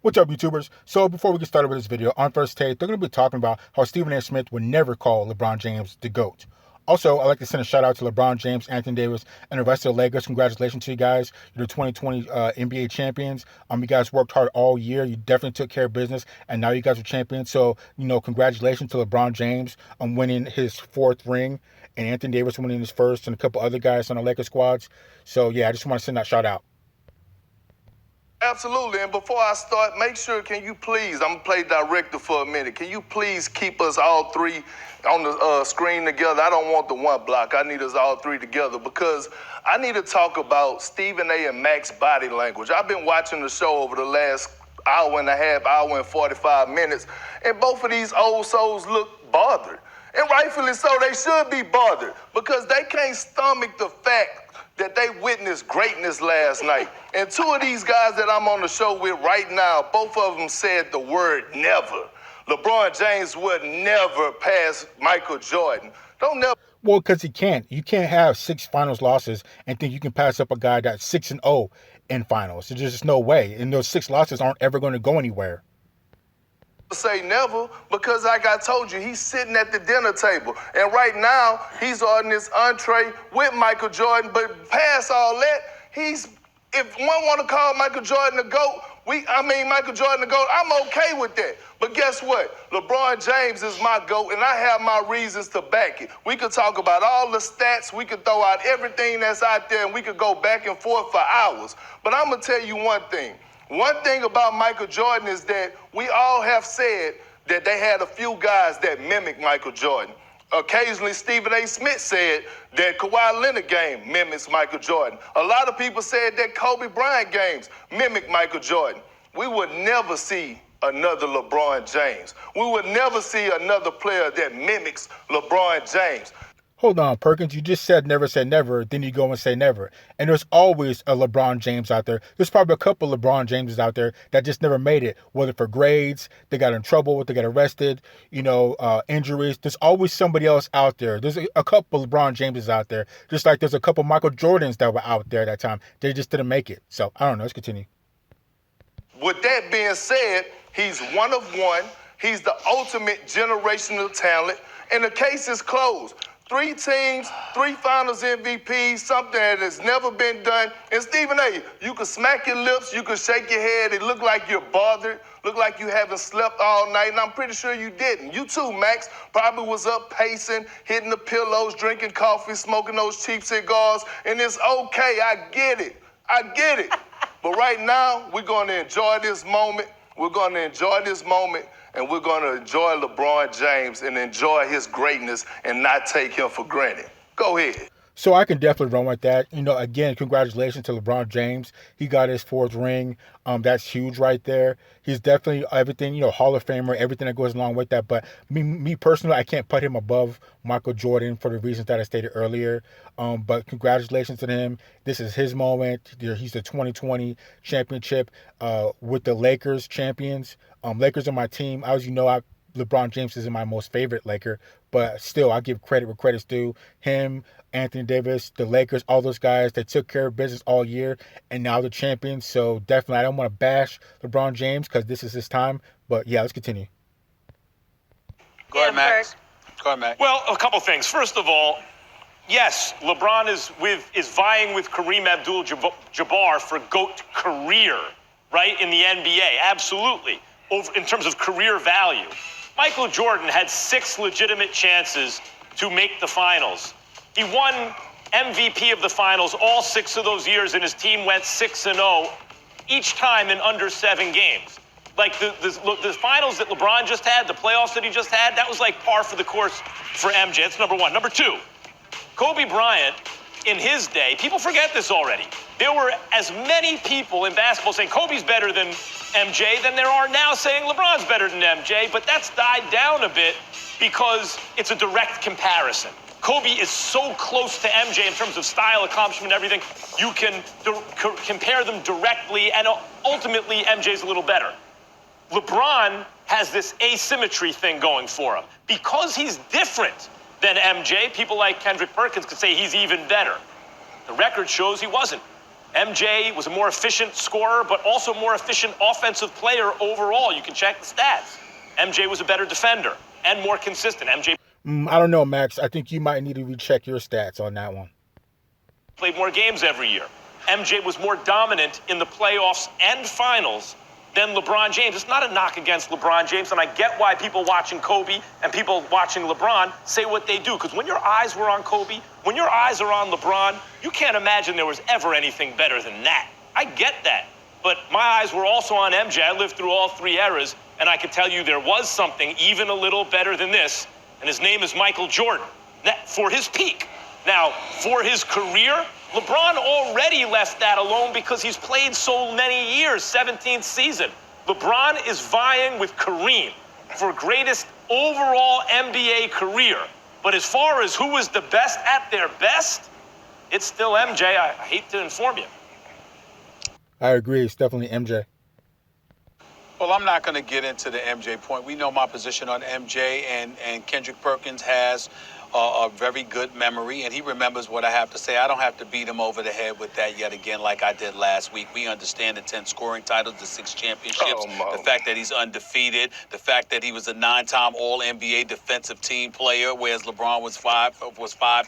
What's up, YouTubers? So before we get started with this video, on First Take, they're going to be talking about how Stephen A. Smith would never call LeBron James the GOAT. Also, I'd like to send a shout out to LeBron James, Anthony Davis, and the rest of the Lakers. Congratulations to you guys. You're the 2020 NBA champions. You guys worked hard all year. You definitely took care of business, and now you guys are champions. So, congratulations to LeBron James on winning his 4th ring, and Anthony Davis winning his 1st, and a couple other guys on the Lakers squads. So, yeah, I just want to send that shout out. Absolutely, and before I start, make sure, can you please, I'm going to play director for a minute. Can you please keep us all three on the screen together? I don't want the one block. I need us all three together because I need to talk about Stephen A. and Mac's body language. I've been watching the show over the last hour and a half, hour and 45 minutes, and both of these old souls look bothered. And rightfully so, they should be bothered because they can't stomach the fact that they witnessed greatness last night. And 2 of these guys that I'm on the show with right now, both of them said the word never. LeBron James would never pass Michael Jordan. Don't never. Well, because he can't. You can't have 6 finals losses and think you can pass up a guy that's 6-0 in finals. There's just no way. And those 6 losses aren't ever going to go anywhere. Say never because like I told you, he's sitting at the dinner table. And right now, he's on this entree with Michael Jordan. But past all that, if one want to call Michael Jordan the GOAT, Michael Jordan the GOAT, I'm okay with that. But guess what? LeBron James is my GOAT, and I have my reasons to back it. We could talk about all the stats. We could throw out everything that's out there, and we could go back and forth for hours. But I'm going to tell you one thing. One thing about Michael Jordan is that we all have said that they had a few guys that mimic Michael Jordan. Occasionally, Stephen A. Smith said that Kawhi Leonard game mimics Michael Jordan. A lot of people said that Kobe Bryant games mimic Michael Jordan. We would never see another LeBron James. We would never see another player that mimics LeBron James. Hold on, Perkins, you just said never say never, then you go and say never. And there's always a LeBron James out there. There's probably a couple LeBron Jameses out there that just never made it, whether for grades, they got in trouble, they got arrested, injuries. There's always somebody else out there. There's a couple LeBron Jameses out there, just like there's a couple Michael Jordans that were out there at that time. They just didn't make it. So, I don't know. Let's continue. With that being said, he's one of one. He's the ultimate generational talent, and the case is closed. 3 teams, 3 finals MVPs, something that has never been done. And Stephen A., you can smack your lips, you can shake your head, it look like you're bothered, look like you haven't slept all night, and I'm pretty sure you didn't. You too, Max, probably was up pacing, hitting the pillows, drinking coffee, smoking those cheap cigars, and it's okay, I get it. But right now, we're going to enjoy this moment. We're going to enjoy this moment. And we're going to enjoy LeBron James and enjoy his greatness and not take him for granted. Go ahead. So I can definitely run with that. Again, congratulations to LeBron James. He got his 4th ring. That's huge right there. He's definitely everything, Hall of Famer, everything that goes along with that. But me personally, I can't put him above Michael Jordan for the reasons that I stated earlier. But congratulations to him. This is his moment. He's the 2020 championship with the Lakers champions. Lakers are my team. As you know, LeBron James is my most favorite Laker, but still, I give credit where credit's due. Him, Anthony Davis, the Lakers, all those guys that took care of business all year, and now they're champions. So definitely, I don't want to bash LeBron James because this is his time. But yeah, let's continue. Go ahead, Max. Well, a couple things. First of all, yes, LeBron is vying with Kareem Abdul-Jabbar for GOAT career, right, in the NBA. Absolutely. In terms of career value. Michael Jordan had 6 legitimate chances to make the finals. He won MVP of the finals all 6 of those years, and his team went 6-0 each time in under 7 games. Like the finals that LeBron just had, the playoffs that he just had, that was like par for the course for MJ. That's number 1. Number 2, Kobe Bryant, in his day, people forget this already. There were as many people in basketball saying Kobe's better than MJ than there are now saying LeBron's better than MJ, but that's died down a bit because it's a direct comparison. Kobe is so close to MJ in terms of style, accomplishment, everything. You can compare them directly, and ultimately MJ's a little better. LeBron has this asymmetry thing going for him. Because he's different than MJ, people like Kendrick Perkins could say he's even better. The record shows he wasn't. MJ was a more efficient scorer, but also more efficient offensive player overall. You can check the stats. MJ was a better defender and more consistent. MJ I don't know, Max. I think you might need to recheck your stats on that one. played more games every year. MJ was more dominant in the playoffs and finals than LeBron James. It's not a knock against LeBron James, and I get why people watching Kobe and people watching LeBron say what they do, because when your eyes were on Kobe, when your eyes are on LeBron, you can't imagine there was ever anything better than that. I get that, but my eyes were also on MJ. I lived through all three eras, and I can tell you there was something even a little better than this, and his name is Michael Jordan, for his peak. Now, for his career, LeBron already left that alone because he's played so many years, 17th season. LeBron is vying with Kareem for greatest overall NBA career. But as far as who was the best at their best, it's still MJ. I hate to inform you. I agree. It's definitely MJ. Well, I'm not going to get into the MJ point. We know my position on MJ, and Kendrick Perkins has a very good memory, and he remembers what I have to say. I don't have to beat him over the head with that yet again like I did last week. We understand the 10 scoring titles, the 6 championships, the fact that he's undefeated, the fact that he was a 9-time All-NBA defensive team player, whereas LeBron was five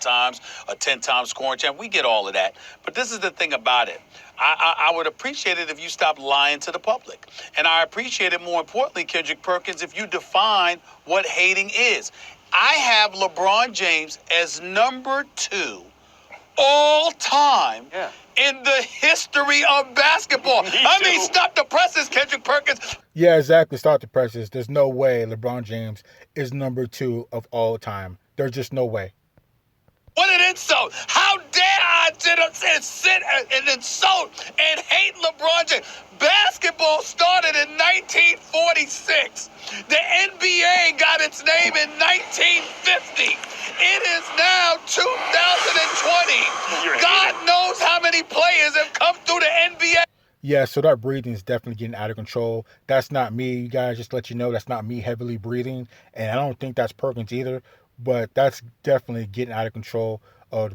times, a 10-time scoring champ. We get all of that. But this is the thing about it. I would appreciate it if you stopped lying to the public. And I appreciate it, more importantly, Kendrick Perkins, if you define what hating is. I have LeBron James as number 2 all time in the history of basketball. I mean, stop the presses, Kendrick Perkins. Yeah, exactly. Start the presses. There's no way LeBron James is number 2 of all time. There's just no way. What an insult. How dare I sit and insult and hate LeBron James. Basketball started in 1946. The NBA got its name in 1950. It is now 2020. God knows how many players have come through the NBA. Yeah, so that breathing is definitely getting out of control. That's not me, you guys. Just to let you know, that's not me heavily breathing. And I don't think that's Perkins either. But that's definitely getting out of control,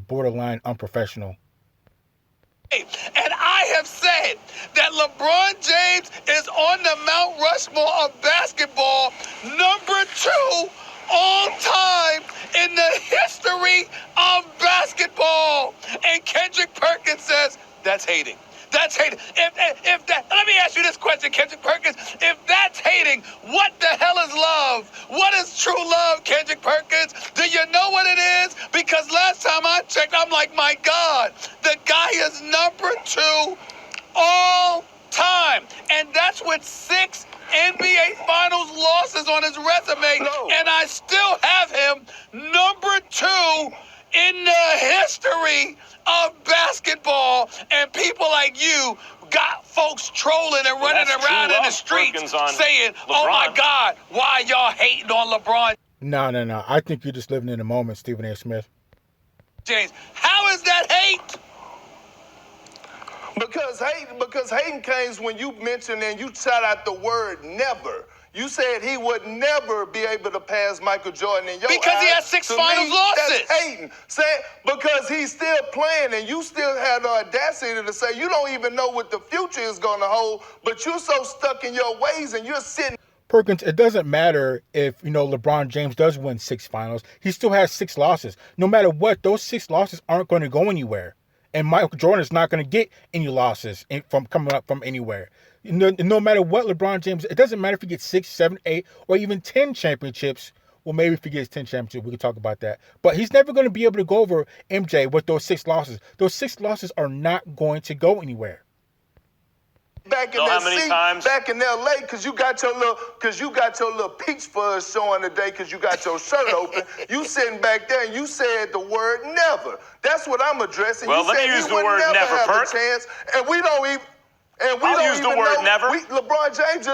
borderline unprofessional. And I have said that LeBron James is on the Mount Rushmore of basketball, number 2 all time in the history of basketball. And Kendrick Perkins says that's hating. That's hating. If that, let me ask you this question, Kendrick Perkins. If that's hating, what the hell is love? What is true love, Kendrick Perkins? Do you know what it is? Because last time I checked, I'm like, my God, the guy is number 2 all time. And that's with 6 NBA Finals losses on his resume. No. And I still have him number 2 in the history of basketball, and people like you got folks trolling and running around in the streets saying, oh my God, why y'all hating on LeBron? No. I think you're just living in the moment, Stephen A. Smith. James, how is that hate? Because hating comes when you mention and you shout out the word never. You said he would never be able to pass Michael Jordan in your eyes. Because he has 6 finals losses. That's hating. Because he's still playing and you still have the audacity to say you don't even know what the future is going to hold, but you're so stuck in your ways and you're sitting. Perkins, it doesn't matter if, LeBron James does win 6 finals. He still has 6 losses. No matter what, those 6 losses aren't going to go anywhere. And Michael Jordan is not going to get any losses from coming up from anywhere. No matter what LeBron James, it doesn't matter if he gets 6, 7, 8, or even 10 championships. Well, maybe if he gets 10 championships, we can talk about that. But he's never going to be able to go over MJ with those 6 losses. Those 6 losses are not going to go anywhere. Back in that seat, back in LA, because you got your little peach fuzz showing today, because you got your shirt open. You sitting back there and you said the word never. That's what I'm addressing. Well, you let me use the word never, have Perk. A chance, and we don't even. And we I'll don't use even the word know. never. LeBron James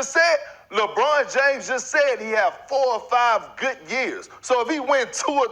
just said he have 4 or 5 good years. So if he wins 2 or